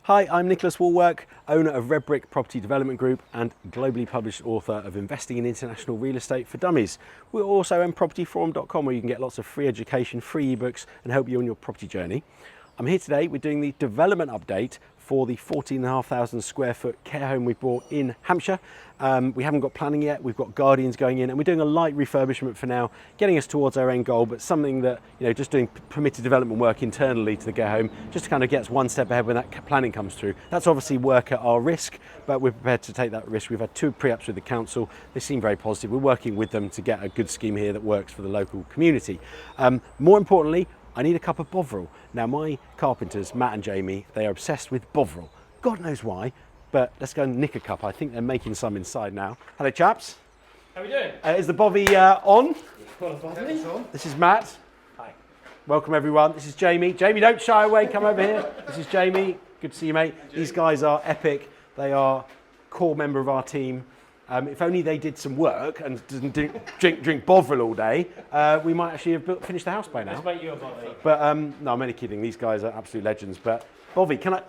Hi, I'm Nicholas Wallwork, owner of Redbrick Property Development Group and globally published author of Investing in International Real Estate for Dummies. We also own propertyforum.com, where you can get lots of free education, free ebooks and help you on your property journey. I'm here today, we're doing the development update for the 14,500 square foot care home we bought in Hampshire. We haven't got planning yet, we've got guardians going in, and we're doing a light refurbishment for now, getting us towards our end goal, but something that, just doing permitted development work internally to the care home, just to kind of get us one step ahead when that planning comes through. That's obviously work at our risk, but we're prepared to take that risk. We've had 2 pre-apps with the council, they seem very positive. We're working with them to get a good scheme here that works for the local community. More importantly, I need a cup of Bovril. Now my carpenters, Matt and Jamie, they are obsessed with Bovril. God knows why, but let's go and nick a cup. I think they're making some inside now. Hello chaps. How are we doing? Is the Bovvie on? On. This is Matt. Hi. Welcome everyone. This is Jamie. Jamie, don't shy away, come over here. This is Jamie. Good to see you, mate. These guys are epic. They are core member of our team. If only they did some work and didn't drink Bovril all day, we might actually have finished the house by now. Let's make you a Bovvie. But no, I'm only kidding. These guys are absolute legends. But Bovvie, can I?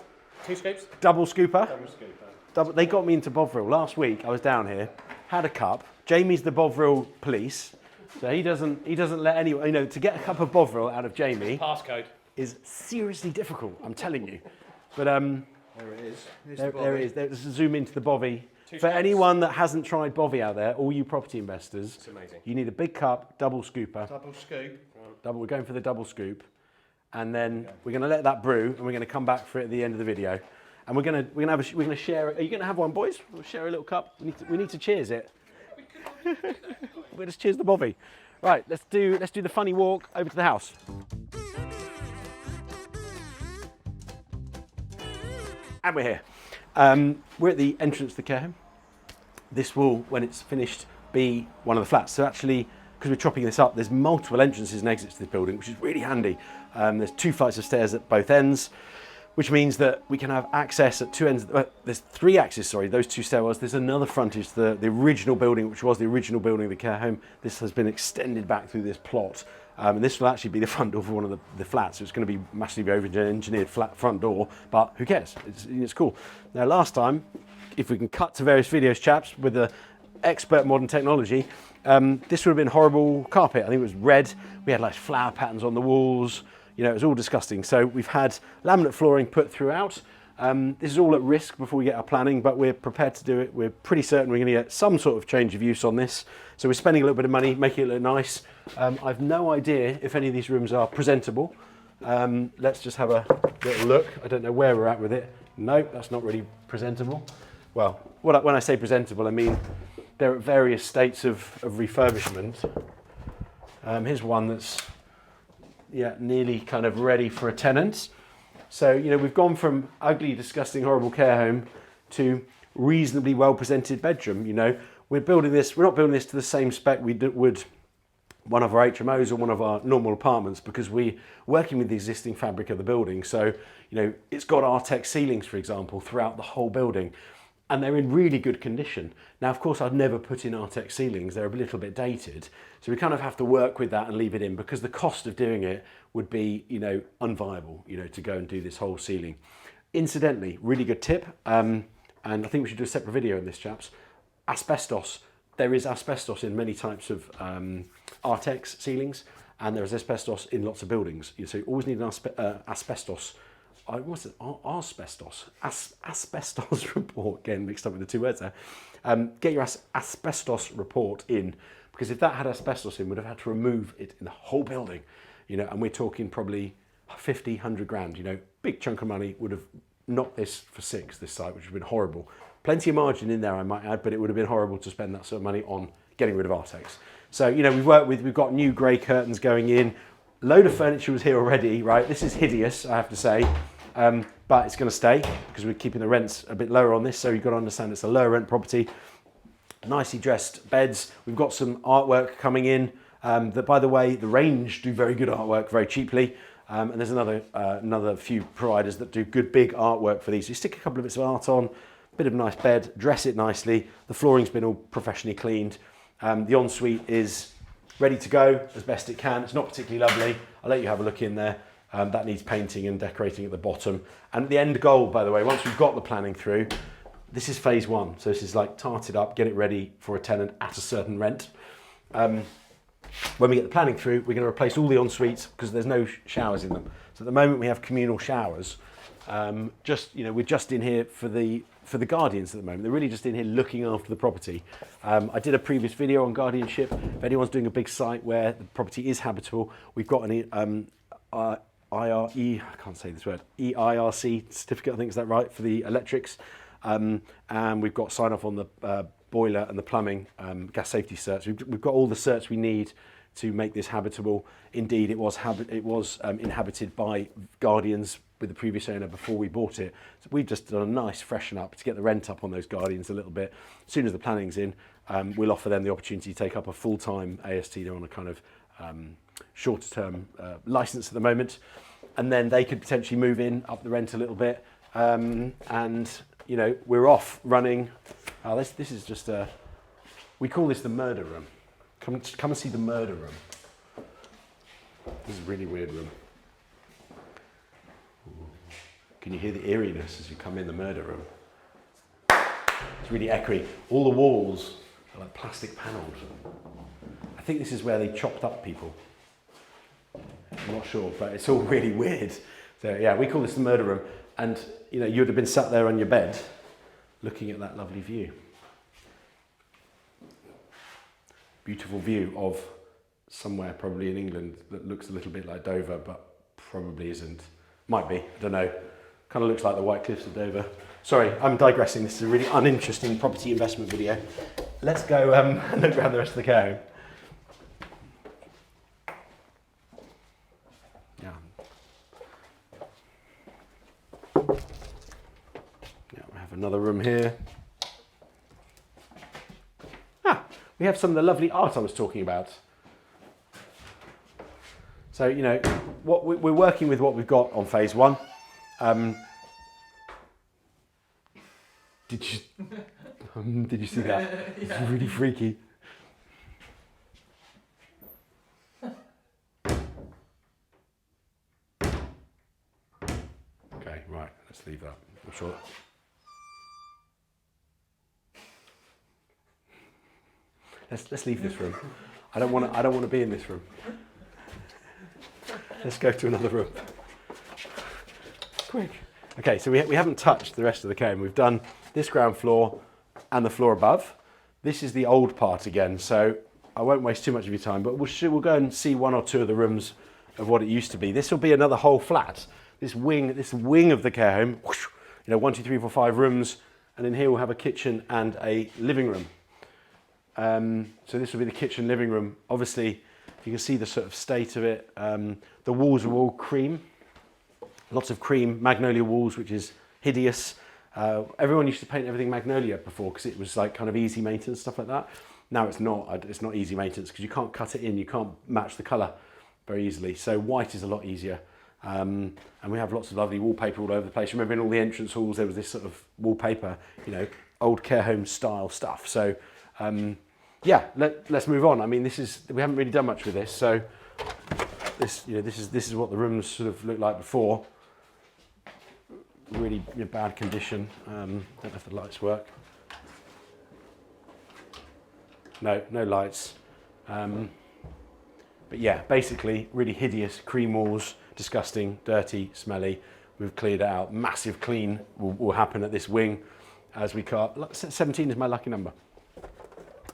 2 scoops? Double scooper. Double scooper. They got me into Bovril last week. I was down here, had a cup. Jamie's the Bovril police, so he doesn't let anyone. To get a cup of Bovril out of Jamie Passcode. is seriously difficult. I'm telling you. But there it is. there it is. Let's zoom into the Bovvie. 2 For scoops. anyone that hasn't tried Bovvie out there, all you property investors, It's amazing. you need a big cup, double scooper. Double scoop. We're going for the double scoop, and then we're going to let that brew, and we're going to come back for it at the end of the video, and we're going to share. Are you going to have one, boys? We'll share a little cup. We need to cheers it. We'll just cheers the Bovvie. Right, let's do the funny walk over to the house. And we're here. We're at the entrance to the care home. This will, when it's finished, be one of the flats. So actually, because we're chopping this up, there's multiple entrances and exits to this building, which is really handy. There's 2 flights of stairs at both ends, which means that we can have access at 2 ends. There's 3 axes, sorry, those 2 stairwells. There's another frontage to the original building, which was the original building of the care home. This has been extended back through this plot. And this will actually be the front door for one of the flats. So it's going to be massively over-engineered flat front door, but who cares? It's cool. Now, last time, if we can cut to various videos, chaps, with the expert modern technology, this would have been horrible carpet. I think it was red. We had like flower patterns on the walls. It was all disgusting. So we've had laminate flooring put throughout. This is all at risk before we get our planning, but we're prepared to do it. We're pretty certain we're going to get some sort of change of use on this. So we're spending a little bit of money, making it look nice. I've no idea if any of these rooms are presentable. Let's just have a little look. I don't know where we're at with it. No, that's not really presentable. Well, when I say presentable, I mean they're at various states of refurbishment. Here's one that's nearly kind of ready for a tenant. So, we've gone from ugly, disgusting, horrible care home to reasonably well-presented bedroom. We're not building this to the same spec we would one of our HMOs or one of our normal apartments, because we're working with the existing fabric of the building. So, it's got Artex ceilings, for example, throughout the whole building, and they're in really good condition. Now, of course, I'd never put in Artex ceilings. They're a little bit dated. So we kind of have to work with that and leave it in, because the cost of doing it would be, unviable, to go and do this whole ceiling. Incidentally, really good tip, and I think we should do a separate video on this, chaps. Asbestos. There is asbestos in many types of Artex ceilings, and there is asbestos in lots of buildings. So you always need an asbestos. What's it? Asbestos report. Again, mixed up with the 2 words there. Get your asbestos report in, because if that had asbestos in, we'd have had to remove it in the whole building. And we're talking probably 50, 100 grand. Big chunk of money. Would have knocked this for 6, this site, which would have been horrible. Plenty of margin in there, I might add, but it would have been horrible to spend that sort of money on getting rid of Artex. So, we've got new grey curtains going in. Load of furniture was here already, right? This is hideous, I have to say, but it's going to stay because we're keeping the rents a bit lower on this. So you've got to understand it's a lower rent property. Nicely dressed beds. We've got some artwork coming in. That, by the way, the Range do very good artwork very cheaply. And there's another few providers that do good big artwork for these. You stick a couple of bits of art on, bit of a nice bed, dress it nicely. The flooring's been all professionally cleaned. The ensuite is ready to go as best it can. It's not particularly lovely. I'll let you have a look in there. That needs painting and decorating at the bottom. And the end goal, by the way, once we've got the planning through, this is phase one. So this is like tarted up, get it ready for a tenant at a certain rent. When we get the planning through, we're going to replace all the en-suites because there's no showers in them. So at the moment we have communal showers. We're just in here for the guardians at the moment. They're really just in here looking after the property. I did a previous video on guardianship. If anyone's doing a big site where the property is habitable, we've got an I can't say this word, EIRC certificate, I think is that right, for the electrics. And we've got sign off on the boiler and the plumbing, gas safety certs. We've got all the certs we need to make this habitable. Indeed, it was inhabited by guardians with the previous owner before we bought it. So we've just done a nice freshen up to get the rent up on those guardians a little bit. As soon as the planning's in, we'll offer them the opportunity to take up a full-time AST. They're on a kind of shorter term license at the moment. And then they could potentially move in, up the rent a little bit. And you know, we're off running. This is just we call this the murder room. Come and see the murder room. This is a really weird room. Ooh. Can you hear the eeriness as you come in the murder room? It's really echoey. All the walls are like plastic panelled. I think this is where they chopped up people. I'm not sure, but it's all really weird. So yeah, we call this the murder room. And you know, you'd have been sat there on your bed looking at that lovely view. Beautiful view of somewhere probably in England that looks a little bit like Dover, but probably isn't. Might be, I don't know. Kind of looks like the White Cliffs of Dover. Sorry, I'm digressing. This is a really uninteresting property investment video. Let's go and look around the rest of the care home. Yeah. Yeah, we have another room here. We have some of the lovely art I was talking about. So, you know, we're working with what we've got on phase one. Did you see that? Yeah. It's really freaky. Okay, right, let's leave that. I'm sure. Let's leave this room. I don't want to be in this room. Let's go to another room. Quick. Okay, so we haven't touched the rest of the care. We've done this ground floor and the floor above. This is the old part again, so I won't waste too much of your time, but we'll go and see one or two of the rooms of what it used to be. This will be another whole flat. This wing of the care home, whoosh, you know, 1, 2, 3, 4, 5 rooms, and in here we'll have a kitchen and a living room. So this will be the kitchen living room. Obviously, you can see the sort of state of it. The walls are all cream, lots of cream magnolia walls, which is hideous. Everyone used to paint everything magnolia before because it was like kind of easy maintenance, stuff like that. Now it's not. It's not easy maintenance because you can't cut it in. You can't match the colour very easily. So white is a lot easier. And we have lots of lovely wallpaper all over the place. Remember in all the entrance halls there was this sort of wallpaper, you know, old care home style stuff. So yeah, let's move on. I mean, we haven't really done much with this. So this is what the rooms sort of looked like before. Really bad condition. Don't know if the lights work. No lights. But yeah, basically really hideous cream walls, disgusting, dirty, smelly. We've cleared it out. Massive clean will happen at this wing as we cut. 17 is my lucky number.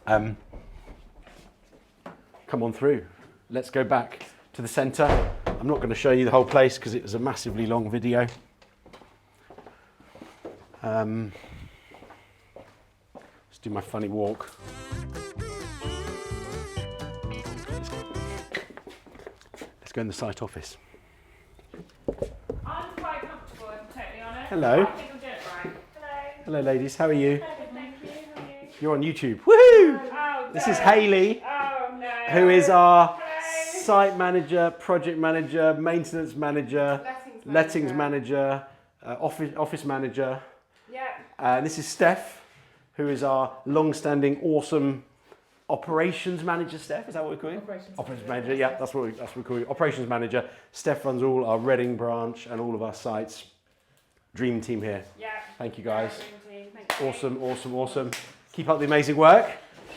Come on through. Let's go back to the centre. I'm not going to show you the whole place because it was a massively long video. Let's do my funny walk. Let's go in the site office. I'm quite comfortable, if I'm totally honest. Hello. I think I'm doing it right. Hello. Hello ladies, how are you? Good, thank you. How are you? You're on YouTube. Woohoo! Oh, This no. is Hayley, Oh, no. who is our Hello. site manager, project manager, maintenance manager, lettings manager, office manager. Yeah. This is Steph, who is our long-standing, awesome operations manager, Steph. Is that what we're calling? Operations manager. Yeah, that's what we call you. Operations manager. Steph runs all our Reading branch and all of our sites. Dream team here. Yeah. Thank you guys. Dream team. Thank you. Awesome. Keep up the amazing work.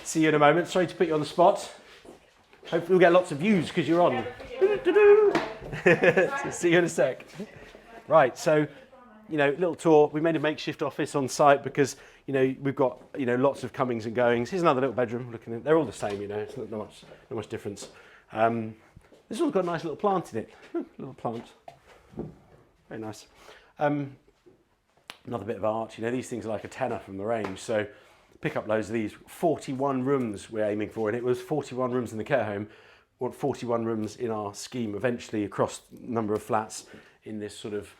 See you in a moment. Sorry to put you on the spot. Hopefully we'll get lots of views because you're on. See you in a sec. Right, so, little tour. We made a makeshift office on site because, we've got, lots of comings and goings. Here's another little bedroom. Looking at, they're all the same, it's not much difference. This one's got a nice little plant in it. Little plant. Very nice. Another bit of art. These things are like a tenner from the range. So pick up loads of these. 41 rooms we're aiming for, and it was 41 rooms in the care home. Or 41 rooms in our scheme, eventually across a number of flats in this sort of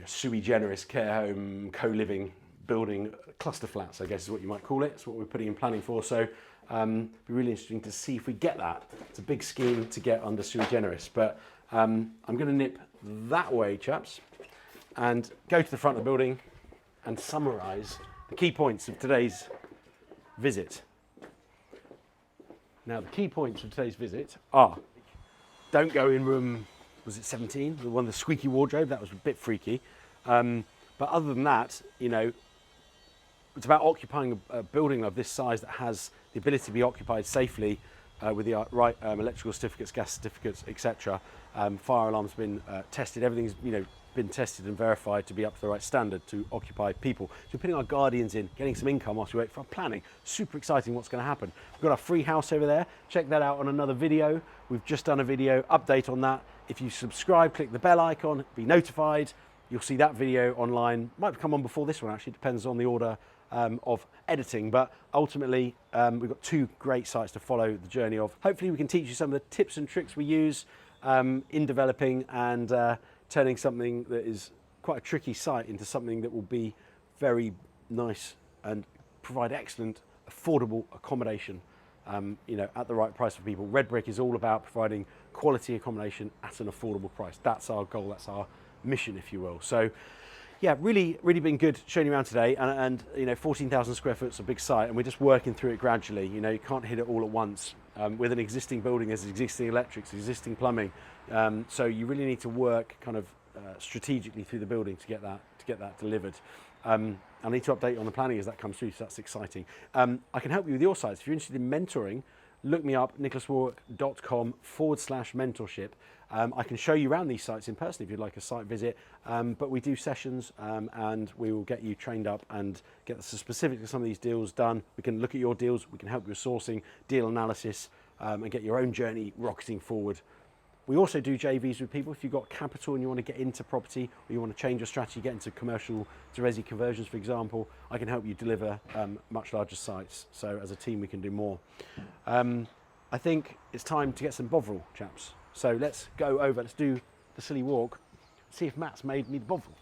sui generis care home, co-living building, cluster flats, I guess is what you might call it. It's what we're putting in planning for. So it'd be really interesting to see if we get that. It's a big scheme to get under sui generis, but I'm going to nip that way, chaps, and go to the front of the building and summarise the key points of today's visit. Now, the key points of today's visit are, don't go in room, was it 17? The one with the squeaky wardrobe, that was a bit freaky. But other than that, it's about occupying a building of this size that has the ability to be occupied safely with the right electrical certificates, gas certificates, etc. Fire alarm's been tested, everything's been tested and verified to be up to the right standard to occupy people. So we're putting our guardians in, getting some income whilst we wait for our planning. Super exciting what's going to happen. We've got our free house over there. Check that out on another video. We've just done a video update on that. If you subscribe, click the bell icon, be notified. You'll see that video online. Might come on before this one actually, depends on the order of editing, but ultimately we've got 2 great sites to follow the journey of. Hopefully we can teach you some of the tips and tricks we use in developing and turning something that is quite a tricky site into something that will be very nice and provide excellent, affordable accommodation, at the right price for people. Redbrick is all about providing quality accommodation at an affordable price. That's our goal, that's our mission, if you will. So, yeah, really been good showing you around today. And 14,000 square foot is a big site, and we're just working through it gradually. You can't hit it all at once. With an existing building, there's existing electrics, existing plumbing. So you really need to work kind of strategically through the building to get that delivered. I need to update you on the planning as that comes through, so that's exciting. I can help you with your sites. If you're interested in mentoring, look me up, nicholaswalk.com/mentorship. I can show you around these sites in person if you'd like a site visit, but we do sessions and we will get you trained up and get specific to some of these deals done. We can look at your deals, we can help you with sourcing, deal analysis, and get your own journey rocketing forward. We also do JVs with people. If you've got capital and you want to get into property, or you want to change your strategy, get into commercial to resi conversions, for example, I can help you deliver much larger sites. So as a team, we can do more. I think it's time to get some Bovril, chaps. So let's go over, let's do the silly walk, see if Matt's made me the Bovril.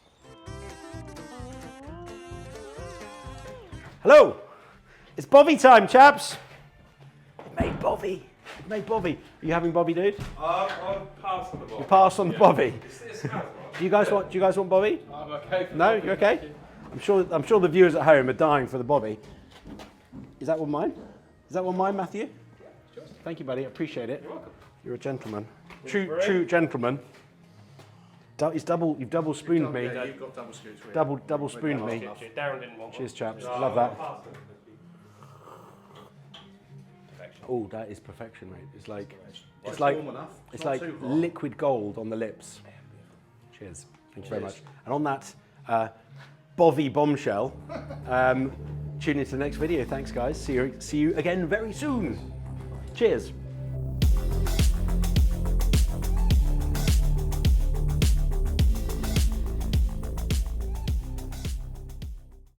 Hello, it's Bovvie time, chaps. Made Bovvie. Made Bovvie. Are you having Bovvie, dude? I'll pass on the Bovvie. You pass on the Bovvie. It's right? Do you guys want Bovvie? I'm okay. No, you okay? I'm sure the viewers at home are dying for the Bovvie. Is that one mine? Is that one mine, Matthew? Sure. Thank you, buddy. I appreciate it. You're welcome. You're a gentleman. True gentleman. You've double spooned me. Yeah, you've got double scoots. Double spooned me. Darren didn't want one. Cheers, chaps. Love that. Perfection. Oh, that is perfection, mate. It's like warm enough. It's not like too hot. liquid gold on the lips. Cheers. Thank you very much. And on that Bovvie bombshell, tune into the next video. Thanks, guys. See you again very soon. Cheers.